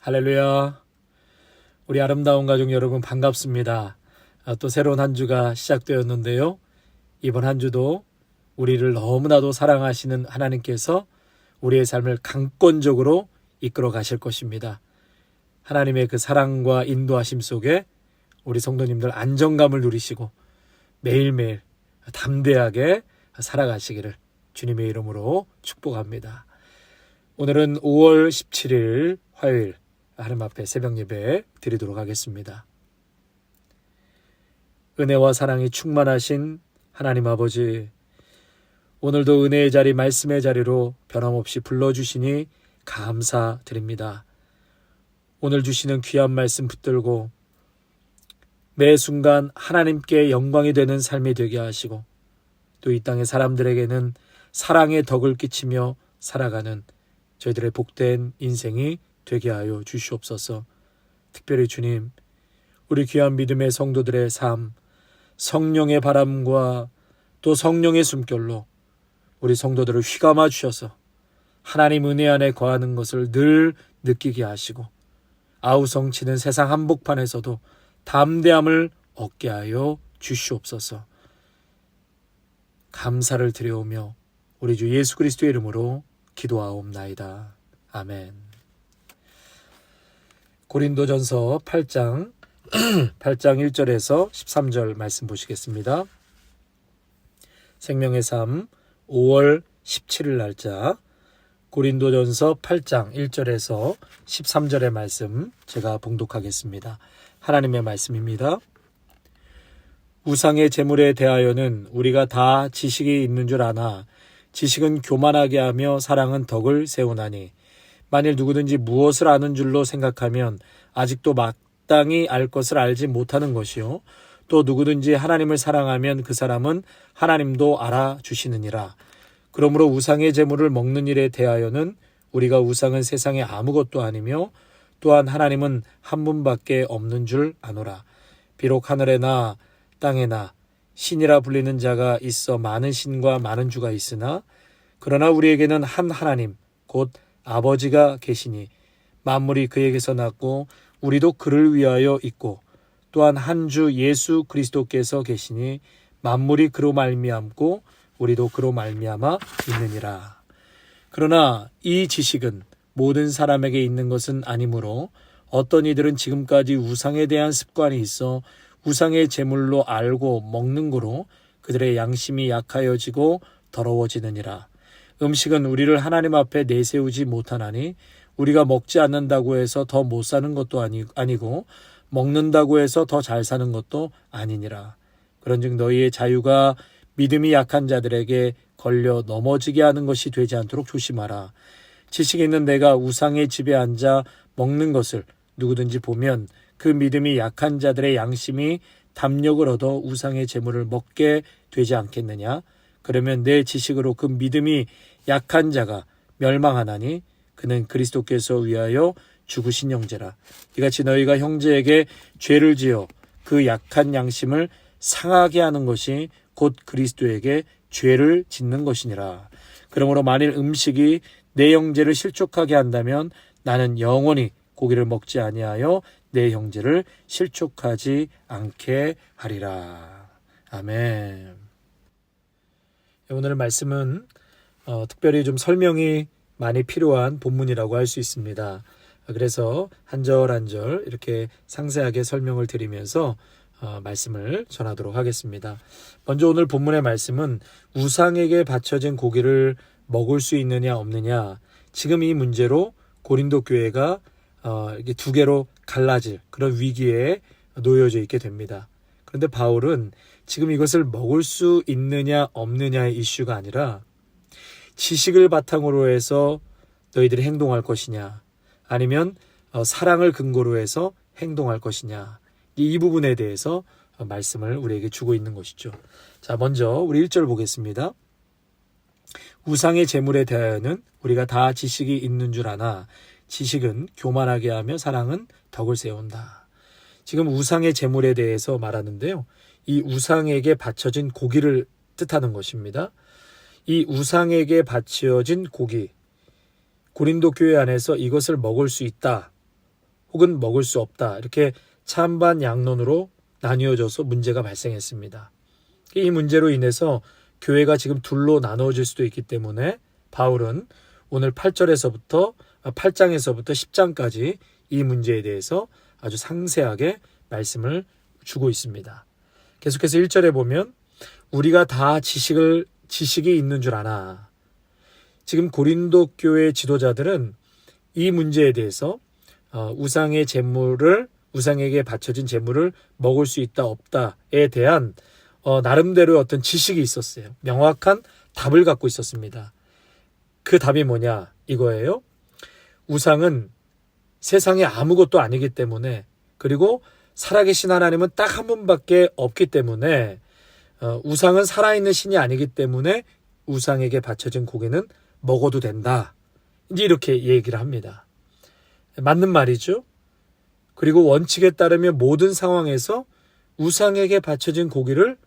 할렐루야. 우리 아름다운 가족 여러분 반갑습니다. 또 새로운 한 주가 시작되었는데요. 이번 한 주도 우리를 너무나도 사랑하시는 하나님께서 우리의 삶을 강권적으로 이끌어 가실 것입니다. 하나님의 그 사랑과 인도하심 속에 우리 성도님들 안정감을 누리시고 매일매일 담대하게 살아가시기를 주님의 이름으로 축복합니다. 오늘은 5월 17일 화요일 하나님 앞에 새벽 예배 드리도록 하겠습니다. 은혜와 사랑이 충만하신 하나님 아버지, 오늘도 은혜의 자리, 말씀의 자리로 변함없이 불러주시니 감사드립니다. 오늘 주시는 귀한 말씀 붙들고 매 순간 하나님께 영광이 되는 삶이 되게 하시고 또 이 땅의 사람들에게는 사랑의 덕을 끼치며 살아가는 저희들의 복된 인생이 되게 하여 주시옵소서. 특별히 주님, 우리 귀한 믿음의 성도들의 삶, 성령의 바람과 또 성령의 숨결로 우리 성도들을 휘감아 주셔서 하나님 은혜 안에 거하는 것을 늘 느끼게 하시고 아우성치는 세상 한복판에서도 담대함을 얻게 하여 주시옵소서. 감사를 드려오며 우리 주 예수 그리스도의 이름으로 기도하옵나이다. 아멘. 고린도전서 8장 1절에서 13절 말씀 보시겠습니다. 생명의 삶 5월 17일 날짜 고린도전서 8장 1절에서 13절의 말씀 제가 봉독하겠습니다. 하나님의 말씀입니다. 우상의 제물에 대하여는 우리가 다 지식이 있는 줄 아나 지식은 교만하게 하며 사랑은 덕을 세우나니 만일 누구든지 무엇을 아는 줄로 생각하면 아직도 마땅히 알 것을 알지 못하는 것이요 또 누구든지 하나님을 사랑하면 그 사람은 하나님도 알아주시느니라. 그러므로 우상의 제물을 먹는 일에 대하여는 우리가 우상은 세상에 아무것도 아니며 또한 하나님은 한 분밖에 없는 줄 아노라. 비록 하늘에나 땅에나 신이라 불리는 자가 있어 많은 신과 많은 주가 있으나 그러나 우리에게는 한 하나님 곧 아버지가 계시니 만물이 그에게서 났고 우리도 그를 위하여 있고 또한 한 주 예수 그리스도께서 계시니 만물이 그로 말미암고 우리도 그로 말미암아 있느니라. 그러나 이 지식은 모든 사람에게 있는 것은 아니므로 어떤 이들은 지금까지 우상에 대한 습관이 있어 우상의 제물로 알고 먹는 거로 그들의 양심이 약하여지고 더러워지느니라. 음식은 우리를 하나님 앞에 내세우지 못하나니 우리가 먹지 않는다고 해서 더 못 사는 것도 아니고 먹는다고 해서 더 잘 사는 것도 아니니라. 그런즉 너희의 자유가 믿음이 약한 자들에게 걸려 넘어지게 하는 것이 되지 않도록 조심하라. 지식 있는 내가 우상의 집에 앉아 먹는 것을 누구든지 보면 그 믿음이 약한 자들의 양심이 담력을 얻어 우상의 제물을 먹게 되지 않겠느냐. 그러면 내 지식으로 그 믿음이 약한 자가 멸망하나니 그는 그리스도께서 위하여 죽으신 형제라. 이같이 너희가 형제에게 죄를 지어 그 약한 양심을 상하게 하는 것이 곧 그리스도에게 죄를 짓는 것이니라. 그러므로 만일 음식이 내 형제를 실족하게 한다면 나는 영원히 고기를 먹지 아니하여 내 형제를 실족하지 않게 하리라. 아멘. 오늘 말씀은 특별히 좀 설명이 많이 필요한 본문이라고 할 수 있습니다. 그래서 한 절 한 절 이렇게 상세하게 설명을 드리면서 말씀을 전하도록 하겠습니다. 먼저 오늘 본문의 말씀은 우상에게 바쳐진 고기를 먹을 수 있느냐 없느냐, 지금 이 문제로 고린도 교회가 이렇게 두 개로 갈라질 그런 위기에 놓여져 있게 됩니다. 그런데 바울은 지금 이것을 먹을 수 있느냐 없느냐의 이슈가 아니라 지식을 바탕으로 해서 너희들이 행동할 것이냐 아니면 사랑을 근거로 해서 행동할 것이냐, 이 부분에 대해서 말씀을 우리에게 주고 있는 것이죠. 자, 먼저 우리 1절 보겠습니다. 우상의 제물에 대하여는 우리가 다 지식이 있는 줄 아나 지식은 교만하게 하며 사랑은 덕을 세운다. 지금 우상의 제물에 대해서 말하는데요. 이 우상에게 바쳐진 고기를 뜻하는 것입니다. 이 우상에게 바쳐진 고기, 고린도 교회 안에서 이것을 먹을 수 있다, 혹은 먹을 수 없다. 이렇게 찬반 양론으로 나뉘어져서 문제가 발생했습니다. 이 문제로 인해서 교회가 지금 둘로 나누어질 수도 있기 때문에 바울은 오늘 8장에서부터 10장까지 이 문제에 대해서 아주 상세하게 말씀을 주고 있습니다. 계속해서 1절에 보면 우리가 다 지식이 있는 줄 아나. 지금 고린도 교회 지도자들은 이 문제에 대해서 우상에게 바쳐진 제물을 먹을 수 있다 없다에 대한 나름대로 어떤 지식이 있었어요. 명확한 답을 갖고 있었습니다. 그 답이 뭐냐 이거예요. 우상은 세상에 아무것도 아니기 때문에, 그리고 살아계신 하나님은 딱 한 분밖에 없기 때문에, 우상은 살아있는 신이 아니기 때문에 우상에게 바쳐진 고기는 먹어도 된다. 이제 이렇게 얘기를 합니다. 맞는 말이죠. 그리고 원칙에 따르면 모든 상황에서 우상에게 바쳐진 고기를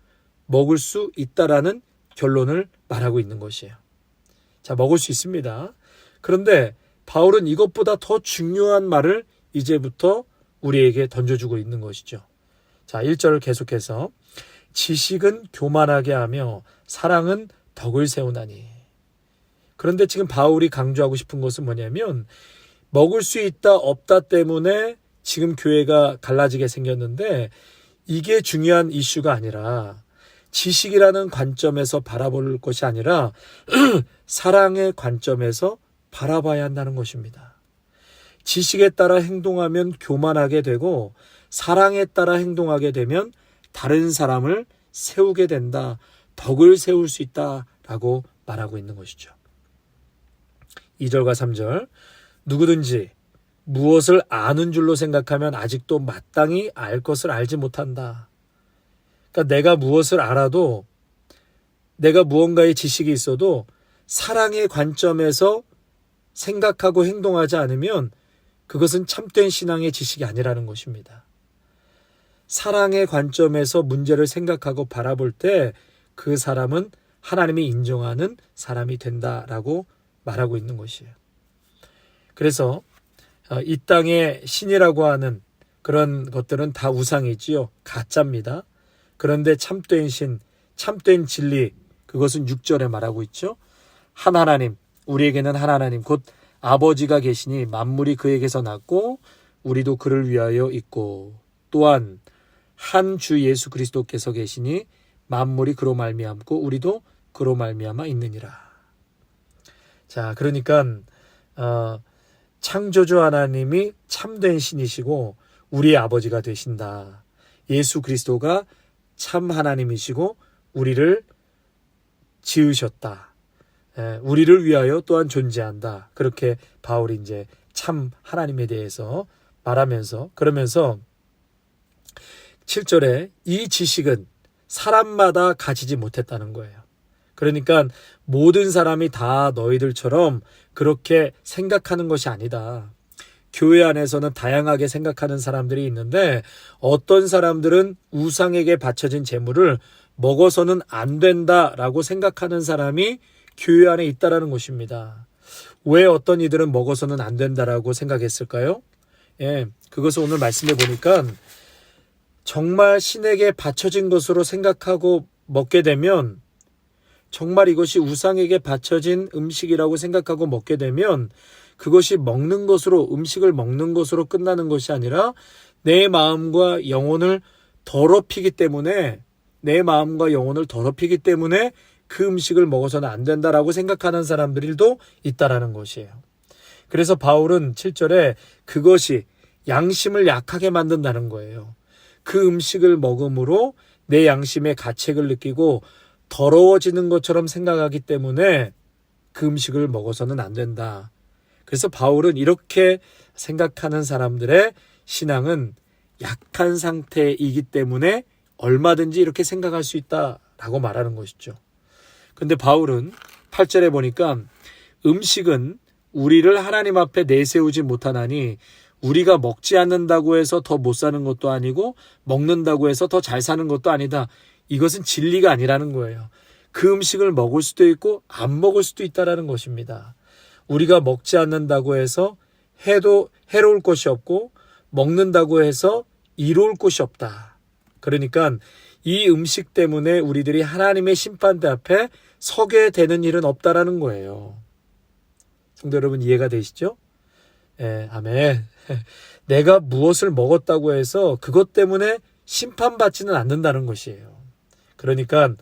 먹을 수 있다라는 결론을 말하고 있는 것이에요. 자, 먹을 수 있습니다. 그런데 바울은 이것보다 더 중요한 말을 이제부터 우리에게 던져주고 있는 것이죠. 자, 1절을 계속해서 지식은 교만하게 하며 사랑은 덕을 세우나니. 그런데 지금 바울이 강조하고 싶은 것은 뭐냐면, 먹을 수 있다 없다 때문에 지금 교회가 갈라지게 생겼는데, 이게 중요한 이슈가 아니라 지식이라는 관점에서 바라볼 것이 아니라 사랑의 관점에서 바라봐야 한다는 것입니다. 지식에 따라 행동하면 교만하게 되고, 사랑에 따라 행동하게 되면 다른 사람을 세우게 된다, 덕을 세울 수 있다라고 말하고 있는 것이죠. 2절과 3절, 누구든지 무엇을 아는 줄로 생각하면 아직도 마땅히 알 것을 알지 못한다. 그러니까 내가 무엇을 알아도, 내가 무언가의 지식이 있어도 사랑의 관점에서 생각하고 행동하지 않으면 그것은 참된 신앙의 지식이 아니라는 것입니다. 사랑의 관점에서 문제를 생각하고 바라볼 때 그 사람은 하나님이 인정하는 사람이 된다라고 말하고 있는 것이에요. 그래서 이 땅의 신이라고 하는 그런 것들은 다 우상이지요. 가짜입니다. 그런데 참된 신, 참된 진리, 그것은 6절에 말하고 있죠. 한 하나님, 우리에게는 한 하나님, 곧 아버지가 계시니 만물이 그에게서 났고 우리도 그를 위하여 있고, 또한 한 주 예수 그리스도께서 계시니 만물이 그로 말미암고 우리도 그로 말미암아 있느니라. 자, 그러니까 창조주 하나님이 참된 신이시고 우리의 아버지가 되신다. 예수 그리스도가 참 하나님이시고 우리를 지으셨다. 우리를 위하여 또한 존재한다. 그렇게 바울이 이제 참 하나님에 대해서 말하면서, 그러면서 7절에 이 지식은 사람마다 가지지 못했다는 거예요. 그러니까 모든 사람이 다 너희들처럼 그렇게 생각하는 것이 아니다. 교회 안에서는 다양하게 생각하는 사람들이 있는데, 어떤 사람들은 우상에게 바쳐진 제물을 먹어서는 안 된다라고 생각하는 사람이 교회 안에 있다라는 것입니다. 왜 어떤 이들은 먹어서는 안 된다라고 생각했을까요? 그것을 오늘 말씀해 보니까, 정말 신에게 바쳐진 것으로 생각하고 먹게 되면, 정말 이것이 우상에게 바쳐진 음식이라고 생각하고 먹게 되면 그것이 먹는 것으로, 음식을 먹는 것으로 끝나는 것이 아니라 내 마음과 영혼을 더럽히기 때문에, 그 음식을 먹어서는 안 된다라고 생각하는 사람들도 있다라는 것이에요. 그래서 바울은 7절에 그것이 양심을 약하게 만든다는 거예요. 그 음식을 먹음으로 내 양심의 가책을 느끼고 더러워지는 것처럼 생각하기 때문에 그 음식을 먹어서는 안 된다. 그래서 바울은 이렇게 생각하는 사람들의 신앙은 약한 상태이기 때문에 얼마든지 이렇게 생각할 수 있다라고 말하는 것이죠. 근데 바울은 8절에 보니까 음식은 우리를 하나님 앞에 내세우지 못하나니 우리가 먹지 않는다고 해서 더 못 사는 것도 아니고 먹는다고 해서 더 잘 사는 것도 아니다. 이것은 진리가 아니라는 거예요. 그 음식을 먹을 수도 있고 안 먹을 수도 있다라는 것입니다. 우리가 먹지 않는다고 해서 해도 해로울 것이 없고 먹는다고 해서 이로울 곳이 없다. 그러니까 이 음식 때문에 우리들이 하나님의 심판대 앞에 서게 되는 일은 없다라는 거예요. 성도 여러분, 이해가 되시죠? 예, 아멘. 내가 무엇을 먹었다고 해서 그것 때문에 심판받지는 않는다는 것이에요. 그러니까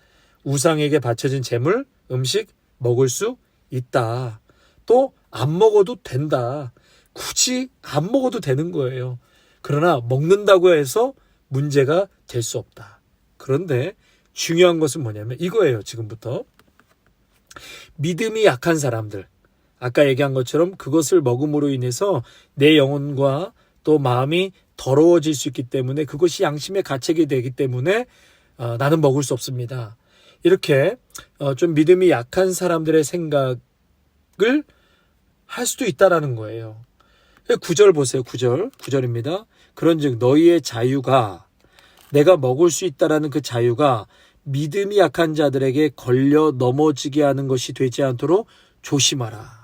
우상에게 바쳐진 재물, 음식 먹을 수 있다. 또 안 먹어도 된다. 굳이 안 먹어도 되는 거예요. 그러나 먹는다고 해서 문제가 될 수 없다. 그런데 중요한 것은 뭐냐면 이거예요. 지금부터 믿음이 약한 사람들, 아까 얘기한 것처럼 그것을 먹음으로 인해서 내 영혼과 또 마음이 더러워질 수 있기 때문에 그것이 양심의 가책이 되기 때문에 나는 먹을 수 없습니다. 이렇게 좀 믿음이 약한 사람들의 생각을 할 수도 있다라는 거예요. 9절 보세요. 9절입니다. 그런즉 너희의 자유가, 내가 먹을 수 있다라는 그 자유가 믿음이 약한 자들에게 걸려 넘어지게 하는 것이 되지 않도록 조심하라.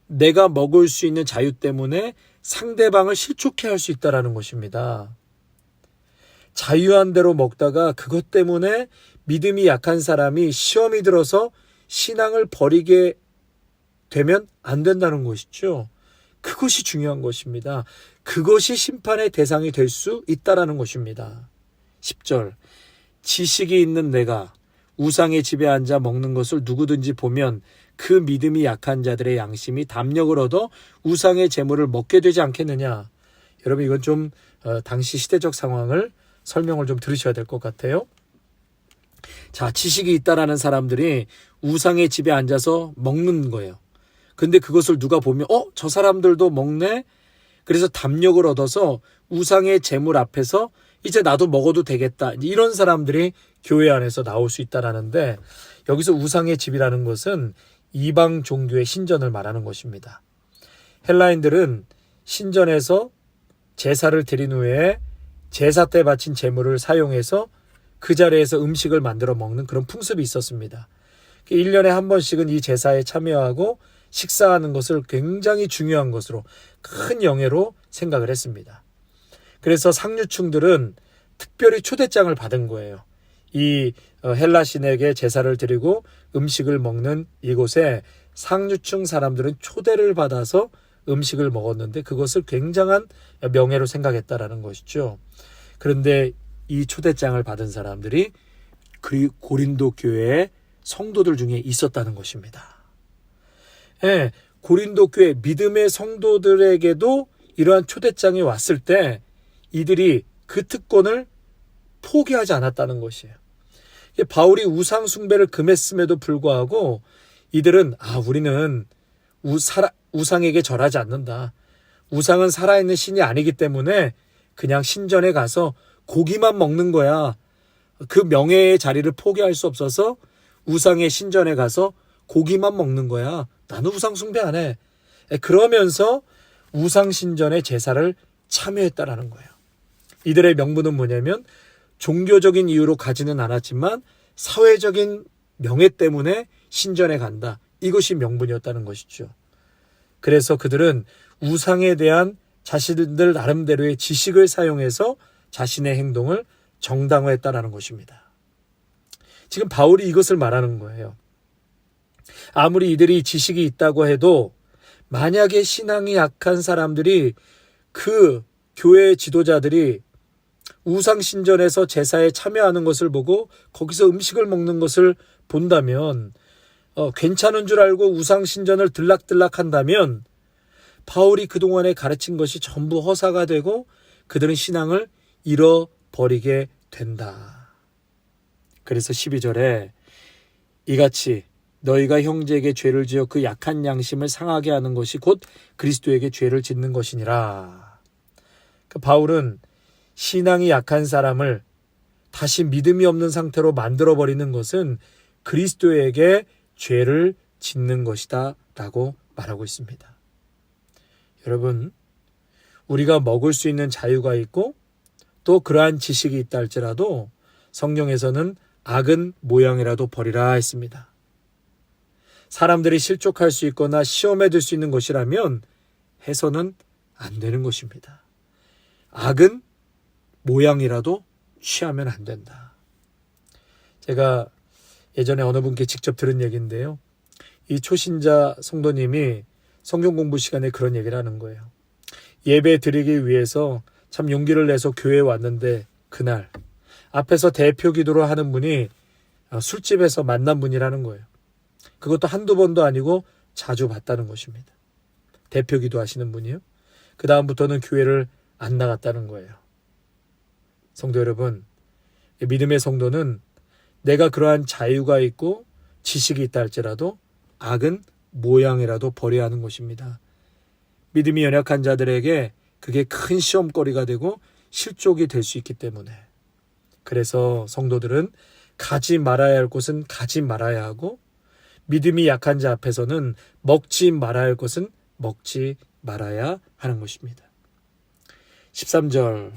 내가 먹을 수 있는 자유 때문에 상대방을 실족해 할 수 있다라는 것입니다. 자유한 대로 먹다가 그것 때문에 믿음이 약한 사람이 시험이 들어서 신앙을 버리게 되면 안 된다는 것이죠. 그것이 중요한 것입니다. 그것이 심판의 대상이 될 수 있다라는 것입니다. 10절, 지식이 있는 내가 우상의 집에 앉아 먹는 것을 누구든지 보면 그 믿음이 약한 자들의 양심이 담력을 얻어 우상의 재물을 먹게 되지 않겠느냐. 여러분, 이건 좀 당시 시대적 상황을 설명을 좀 들으셔야 될 것 같아요. 자, 지식이 있다라는 사람들이 우상의 집에 앉아서 먹는 거예요. 근데 그것을 누가 보면 저 사람들도 먹네? 그래서 담력을 얻어서 우상의 재물 앞에서 이제 나도 먹어도 되겠다. 이런 사람들이 교회 안에서 나올 수 있다라는데, 여기서 우상의 집이라는 것은 이방 종교의 신전을 말하는 것입니다. 헬라인들은 신전에서 제사를 드린 후에 제사 때 바친 재물을 사용해서 그 자리에서 음식을 만들어 먹는 그런 풍습이 있었습니다. 1년에 한 번씩은 이 제사에 참여하고 식사하는 것을 굉장히 중요한 것으로, 큰 영예로 생각을 했습니다. 그래서 상류층들은 특별히 초대장을 받은 거예요. 이 헬라 신에게 제사를 드리고 음식을 먹는 이곳에 상류층 사람들은 초대를 받아서 음식을 먹었는데 그것을 굉장한 명예로 생각했다라는 것이죠. 그런데 이 초대장을 받은 사람들이 고린도 교회의 성도들 중에 있었다는 것입니다. 예, 고린도 교회 믿음의 성도들에게도 이러한 초대장이 왔을 때 이들이 그 특권을 포기하지 않았다는 것이에요. 바울이 우상 숭배를 금했음에도 불구하고 이들은 우리는 우상에게 절하지 않는다. 우상은 살아있는 신이 아니기 때문에 그냥 신전에 가서 고기만 먹는 거야. 그 명예의 자리를 포기할 수 없어서 우상의 신전에 가서 고기만 먹는 거야. 나는 우상 숭배 안 해. 그러면서 우상 신전의 제사를 참여했다라는 거예요. 이들의 명분은 뭐냐면 종교적인 이유로 가지는 않았지만 사회적인 명예 때문에 신전에 간다. 이것이 명분이었다는 것이죠. 그래서 그들은 우상에 대한 자신들 나름대로의 지식을 사용해서 자신의 행동을 정당화했다라는 것입니다. 지금 바울이 이것을 말하는 거예요. 아무리 이들이 지식이 있다고 해도 만약에 신앙이 약한 사람들이, 그 교회 지도자들이 우상신전에서 제사에 참여하는 것을 보고 거기서 음식을 먹는 것을 본다면, 괜찮은 줄 알고 우상신전을 들락들락 한다면 바울이 그동안에 가르친 것이 전부 허사가 되고 그들은 신앙을 잃어버리게 된다. 그래서 12절에 이같이 너희가 형제에게 죄를 지어 그 약한 양심을 상하게 하는 것이 곧 그리스도에게 죄를 짓는 것이니라. 바울은 신앙이 약한 사람을 다시 믿음이 없는 상태로 만들어버리는 것은 그리스도에게 죄를 짓는 것이다 라고 말하고 있습니다. 여러분, 우리가 먹을 수 있는 자유가 있고 또 그러한 지식이 있다 할지라도 성경에서는 악은 모양이라도 버리라 했습니다. 사람들이 실족할 수 있거나 시험에 들 수 있는 것이라면 해서는 안 되는 것입니다. 악은 모양이라도 취하면 안 된다. 제가 예전에 어느 분께 직접 들은 얘기인데요. 이 초신자 성도님이 성경 공부 시간에 그런 얘기를 하는 거예요. 예배 드리기 위해서 참 용기를 내서 교회에 왔는데 그날 앞에서 대표 기도를 하는 분이 술집에서 만난 분이라는 거예요. 그것도 한두 번도 아니고 자주 봤다는 것입니다. 대표 기도하시는 분이요. 그 다음부터는 교회를 안 나갔다는 거예요. 성도 여러분, 믿음의 성도는 내가 그러한 자유가 있고 지식이 있다 할지라도 악은 모양이라도 버려야 하는 것입니다. 믿음이 연약한 자들에게 그게 큰 시험거리가 되고 실족이 될 수 있기 때문에, 그래서 성도들은 가지 말아야 할 것은 가지 말아야 하고, 믿음이 약한 자 앞에서는 먹지 말아야 할 것은 먹지 말아야 하는 것입니다. 13절,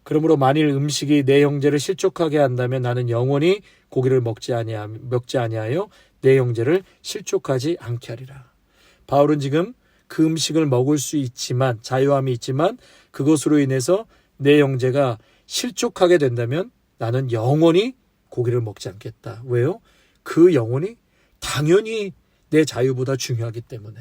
그러므로 만일 음식이 내 형제를 실족하게 한다면 나는 영원히 고기를 먹지 아니하여 내 형제를 실족하지 않게 하리라. 바울은 지금 그 음식을 먹을 수 있지만, 자유함이 있지만 그것으로 인해서 내 형제가 실족하게 된다면 나는 영원히 고기를 먹지 않겠다. 왜요? 그 영혼이 당연히 내 자유보다 중요하기 때문에,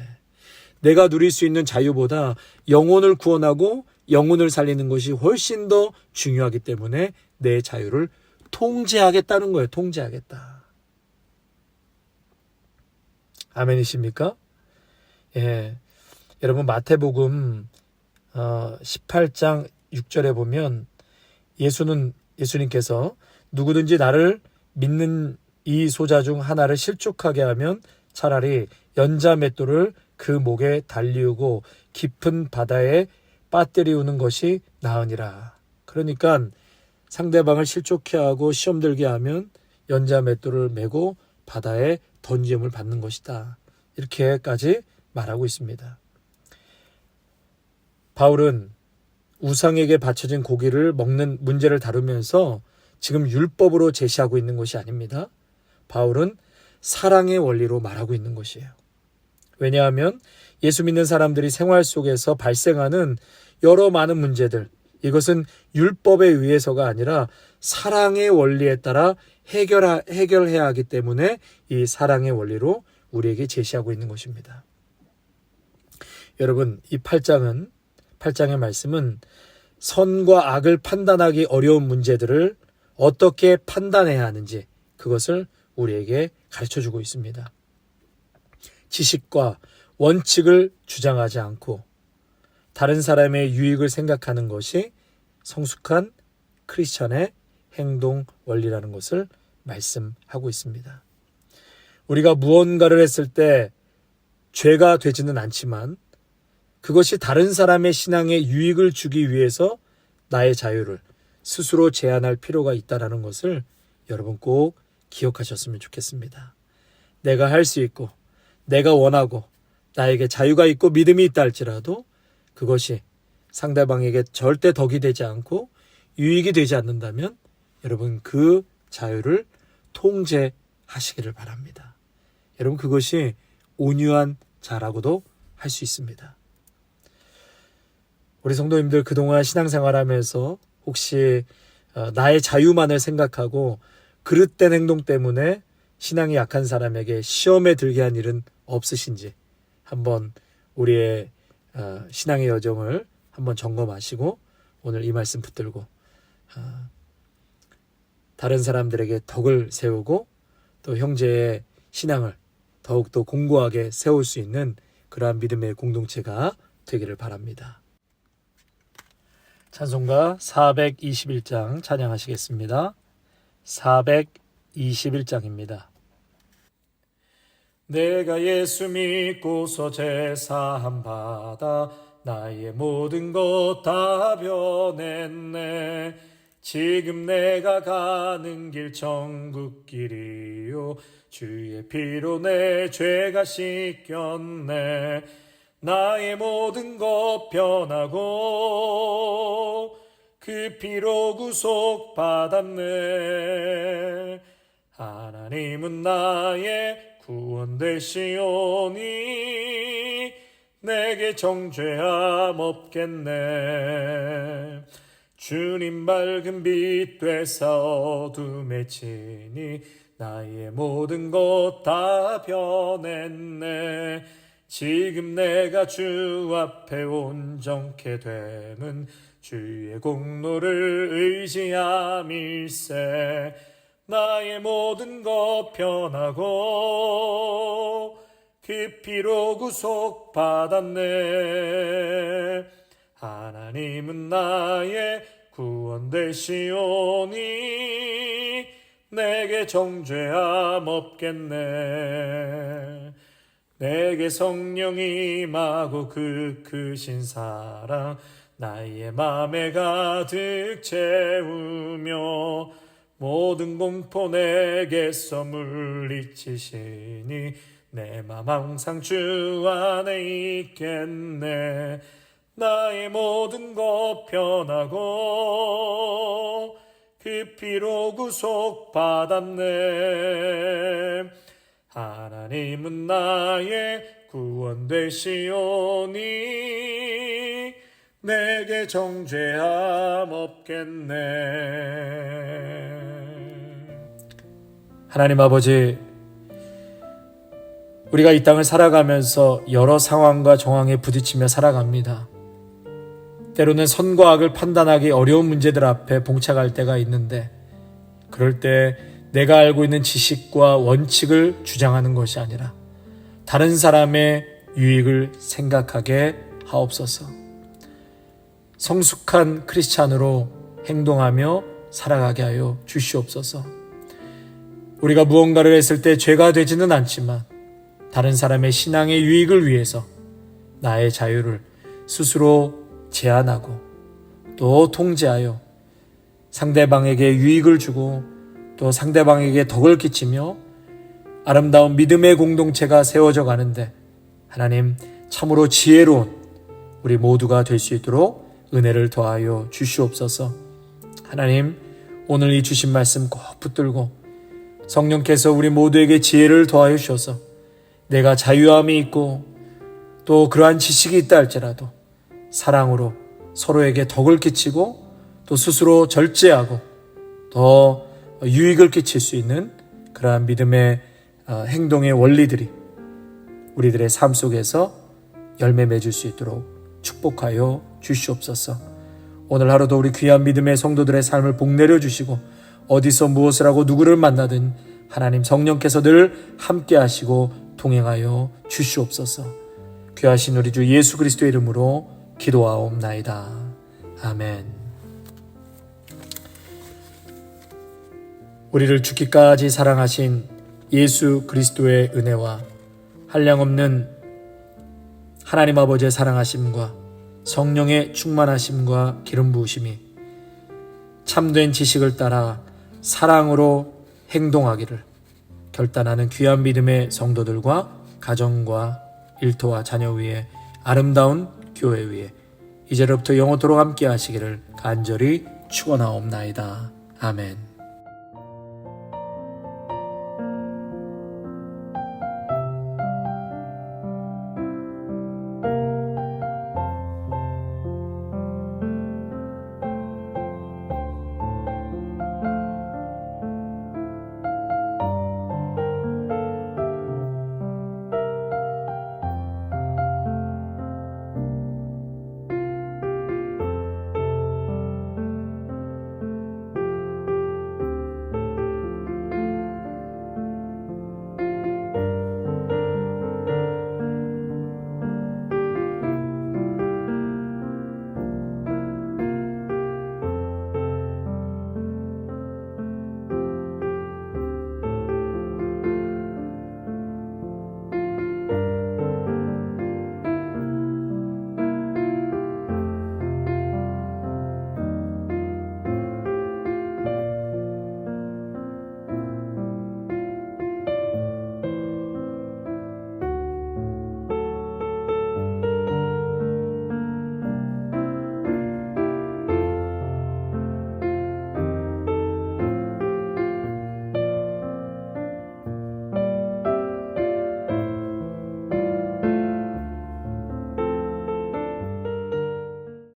내가 누릴 수 있는 자유보다 영혼을 구원하고 영혼을 살리는 것이 훨씬 더 중요하기 때문에 내 자유를 통제하겠다는 거예요. 통제하겠다. 아멘이십니까? 예. 여러분, 마태복음 18장 6절에 보면 예수님께서 누구든지 나를 믿는 이 소자 중 하나를 실족하게 하면 차라리 연자 맷돌을 그 목에 달리우고 깊은 바다에 빠뜨리우는 것이 나으니라. 그러니까 상대방을 실족해 하고 시험 들게 하면 연자 맷돌을 메고 바다에 던짐을 받는 것이다. 이렇게까지 말하고 있습니다. 바울은 우상에게 바쳐진 고기를 먹는 문제를 다루면서 지금 율법으로 제시하고 있는 것이 아닙니다. 바울은 사랑의 원리로 말하고 있는 것이에요. 왜냐하면 예수 믿는 사람들이 생활 속에서 발생하는 여러 많은 문제들, 이것은 율법에 의해서가 아니라 사랑의 원리에 따라 해결해야 하기 때문에 이 사랑의 원리로 우리에게 제시하고 있는 것입니다. 여러분, 이 8장의 말씀은 선과 악을 판단하기 어려운 문제들을 어떻게 판단해야 하는지, 그것을 우리에게 가르쳐주고 있습니다. 지식과 원칙을 주장하지 않고 다른 사람의 유익을 생각하는 것이 성숙한 크리스천의 행동 원리라는 것을 말씀하고 있습니다. 우리가 무언가를 했을 때 죄가 되지는 않지만 그것이 다른 사람의 신앙에 유익을 주기 위해서 나의 자유를 스스로 제한할 필요가 있다는 것을 여러분 꼭 기억하셨으면 좋겠습니다. 내가 할 수 있고 내가 원하고 나에게 자유가 있고 믿음이 있다 할지라도 그것이 상대방에게 절대 덕이 되지 않고 유익이 되지 않는다면 여러분 그 자유를 통제하시기를 바랍니다. 여러분, 그것이 온유한 자라고도 할 수 있습니다. 우리 성도님들, 그동안 신앙생활하면서 혹시 나의 자유만을 생각하고 그릇된 행동 때문에 신앙이 약한 사람에게 시험에 들게 한 일은 없으신지 한번 우리의 신앙의 여정을 한번 점검하시고 오늘 이 말씀 붙들고 다른 사람들에게 덕을 세우고 또 형제의 신앙을 더욱더 공고하게 세울 수 있는 그러한 믿음의 공동체가 되기를 바랍니다. 찬송가 421장 찬양하시겠습니다. 421장입니다. 내가 예수 믿고서 제사함 받아 나의 모든 것 다 변했네. 지금 내가 가는 길 천국 길이요 주의 피로 내 죄가 씻겼네. 나의 모든 것 변하고 그 피로 구속 받았네. 하나님은 나의 구원 되시오니 내게 정죄함 없겠네. 주님 밝은 빛 되사 어둠에 치니 나의 모든 것 다 변했네. 지금 내가 주 앞에 온전케 됨은 주의 공로를 의지함일세. 나의 모든 것 변하고 그 피로 구속받았네. 하나님은 나의 구원 되시오니 내게 정죄함 없겠네. 내게 성령이 임하고 그 크신 사랑 나의 맘에 가득 채우며 모든 공포 내게서 물리치시니 내 맘 항상 주 안에 있겠네. 나의 모든 것 변하고 그 피로 구속받았네. 하나님은 나의 구원 되시오니 내게 정죄함 없겠네. 하나님 아버지, 우리가 이 땅을 살아가면서 여러 상황과 정황에 부딪히며 살아갑니다. 때로는 선과 악을 판단하기 어려운 문제들 앞에 봉착할 때가 있는데, 그럴 때 내가 알고 있는 지식과 원칙을 주장하는 것이 아니라 다른 사람의 유익을 생각하게 하옵소서. 성숙한 크리스찬으로 행동하며 살아가게 하여 주시옵소서. 우리가 무언가를 했을 때 죄가 되지는 않지만 다른 사람의 신앙의 유익을 위해서 나의 자유를 스스로 제한하고 또 통제하여 상대방에게 유익을 주고 또 상대방에게 덕을 끼치며 아름다운 믿음의 공동체가 세워져 가는데 하나님 참으로 지혜로운 우리 모두가 될 수 있도록 은혜를 더하여 주시옵소서. 하나님, 오늘 이 주신 말씀 꼭 붙들고 성령께서 우리 모두에게 지혜를 더하여 주셔서 내가 자유함이 있고 또 그러한 지식이 있다 할지라도 사랑으로 서로에게 덕을 끼치고 또 스스로 절제하고 더 유익을 끼칠 수 있는 그러한 믿음의 행동의 원리들이 우리들의 삶 속에서 열매 맺을 수 있도록 축복하여 주시옵소서. 오늘 하루도 우리 귀한 믿음의 성도들의 삶을 복내려 주시고 어디서 무엇을 하고 누구를 만나든 하나님 성령께서 늘 함께 하시고 동행하여 주시옵소서. 귀하신 우리 주 예수 그리스도의 이름으로 기도하옵나이다. 아멘. 우리를 죽기까지 사랑하신 예수 그리스도의 은혜와 한량없는 하나님 아버지의 사랑하심과 성령의 충만하심과 기름 부으심이 참된 지식을 따라 사랑으로 행동하기를 결단하는 귀한 믿음의 성도들과 가정과 일터와 자녀 위에 아름다운 교회 위에 이제로부터 영원토록 함께 하시기를 간절히 축원하옵나이다. 아멘.